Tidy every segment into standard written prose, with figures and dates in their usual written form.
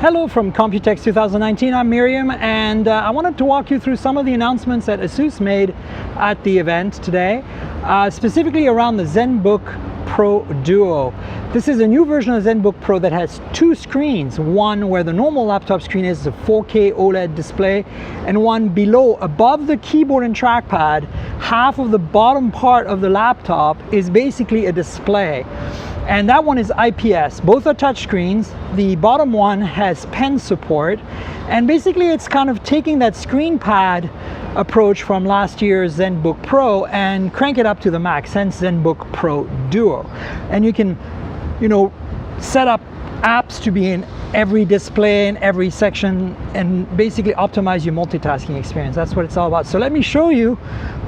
Hello from Computex 2019, I'm Miriam, and I wanted to walk you through some of the announcements that Asus made at the event today, specifically around the ZenBook Pro Duo. This is a new version of ZenBook Pro that has two screens, one where the normal laptop screen is a 4K OLED display, and one below, above the keyboard and trackpad. Half of the bottom part of the laptop is basically a display. And that one is IPS. Both are touch screens. The bottom one has pen support, and basically it's kind of taking that screen pad approach from last year's ZenBook Pro and crank it up to the max, hence ZenBook Pro Duo. And you can, set up apps to be in every display, in every section, and basically optimize your multitasking experience. That's what it's all about. So let me show you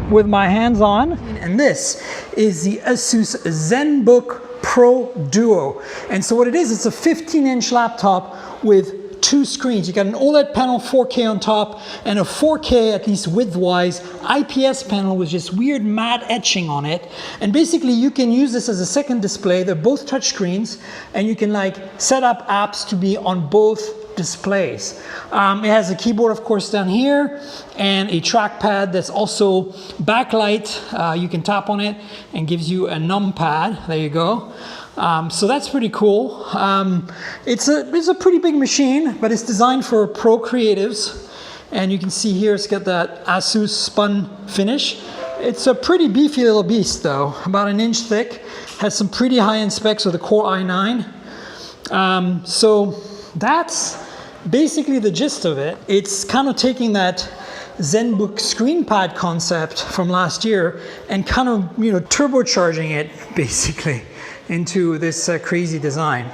with my hands on. And this is the Asus ZenBook Pro Duo. And so what it is, it's a 15-inch laptop with two screens. You got an OLED panel, 4K on top, and a 4K, at least width-wise, IPS panel with just weird matte etching on it. And basically you can use this as a second display. They're both touch screens, and you can set up apps to be on both displays. It has a keyboard, of course, down here, and a trackpad that's also backlight. You can tap on it and gives you a numpad. There you go. So that's pretty cool. It's a pretty big machine, but it's designed for pro creatives. And you can see here it's got that Asus spun finish. It's a pretty beefy little beast though, about an inch thick. Has some pretty high-end specs with a Core i9. So that's basically the gist of it. It's kind of taking that ZenBook screen pad concept from last year and kind of turbocharging it basically into this crazy design.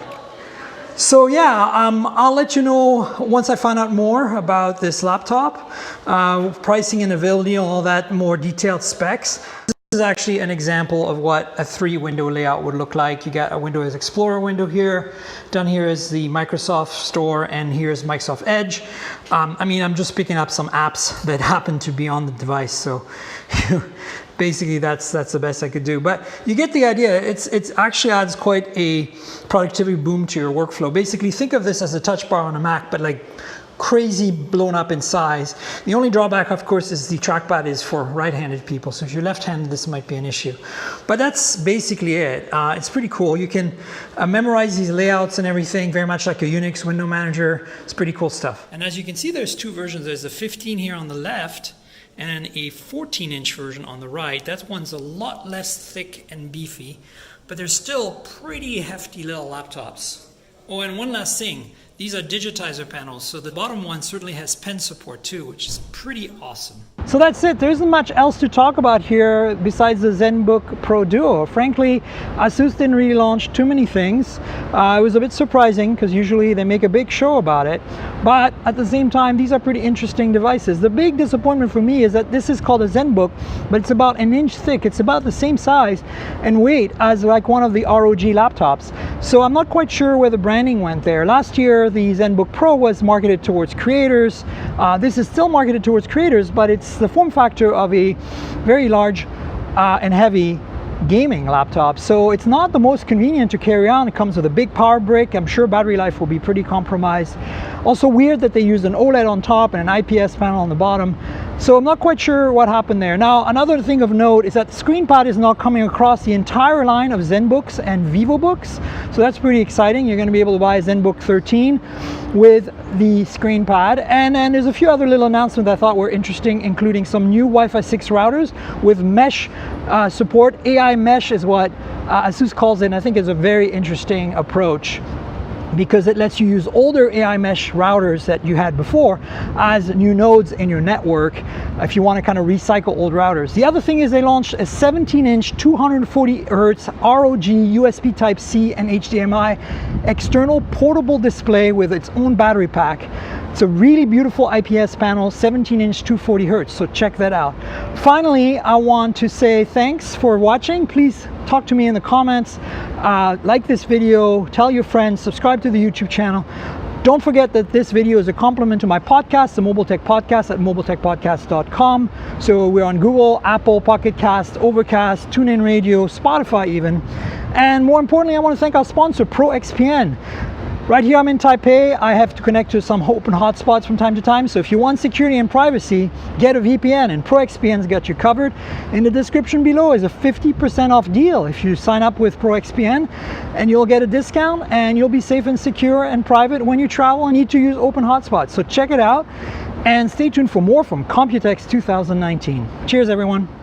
So yeah, I'll let you know once I find out more about this laptop, pricing and availability and all that more detailed specs. This is actually an example of what a 3-window layout would look like. You got a Windows Explorer window here. Down here is the Microsoft Store, and here's Microsoft Edge. I'm just picking up some apps that happen to be on the device, so basically that's the best I could do. But you get the idea. It actually adds quite a productivity boom to your workflow. Basically, think of this as a touch bar on a Mac, but like crazy blown up in size. The only drawback, of course, is the trackpad is for right-handed people. So if you're left-handed, this might be an issue. But that's basically it. It's pretty cool. You can memorize these layouts and everything, very much like a Unix window manager. It's pretty cool stuff. And as you can see, there's two versions. There's a 15 here on the left and a 14-inch version on the right. That one's a lot less thick and beefy, but they're still pretty hefty little laptops. Oh, and one last thing. These are digitizer panels, so the bottom one certainly has pen support too, which is pretty awesome. So that's it. There isn't much else to talk about here besides the ZenBook Pro Duo. Frankly, Asus didn't really launch too many things. It was a bit surprising because usually they make a big show about it. But at the same time, these are pretty interesting devices. The big disappointment for me is that this is called a ZenBook, but it's about an inch thick. It's about the same size and weight as like one of the ROG laptops. So I'm not quite sure where the branding went there. Last year, the ZenBook Pro was marketed towards creators. This is still marketed towards creators, but it's the form factor of a very large and heavy gaming laptop. So it's not the most convenient to carry on. It comes with a big power brick. I'm sure battery life will be pretty compromised. Also weird that they used an OLED on top and an IPS panel on the bottom. So I'm not quite sure what happened there. Now, another thing of note is that the screen pad is now coming across the entire line of ZenBooks and VivoBooks. So that's pretty exciting. You're going to be able to buy a ZenBook 13 with the screen pad. And then there's a few other little announcements I thought were interesting, including some new Wi-Fi 6 routers with mesh support. AI mesh is what Asus calls it, and I think it's a very interesting approach, because it lets you use older AI mesh routers that you had before as new nodes in your network if you want to kind of recycle old routers. The other thing is they launched a 17-inch 240 Hz ROG USB Type-C and HDMI external portable display with its own battery pack. It's a really beautiful IPS panel, 17-inch 240 Hz, so check that out. Finally, I want to say thanks for watching. Please talk to me in the comments, like this video, tell your friends, subscribe to the YouTube channel. Don't forget that this video is a compliment to my podcast, the Mobile Tech Podcast, at mobiletechpodcast.com. So we're on Google, Apple, Pocket Cast, Overcast, TuneIn Radio, Spotify even. And more importantly, I want to thank our sponsor, ProXPN. Right here I'm in Taipei. I have to connect to some open hotspots from time to time. So if you want security and privacy, get a VPN, and ProXPN's got you covered. In the description below is a 50% off deal if you sign up with ProXPN, and you'll get a discount and you'll be safe and secure and private when you travel and need to use open hotspots. So check it out and stay tuned for more from Computex 2019. Cheers everyone.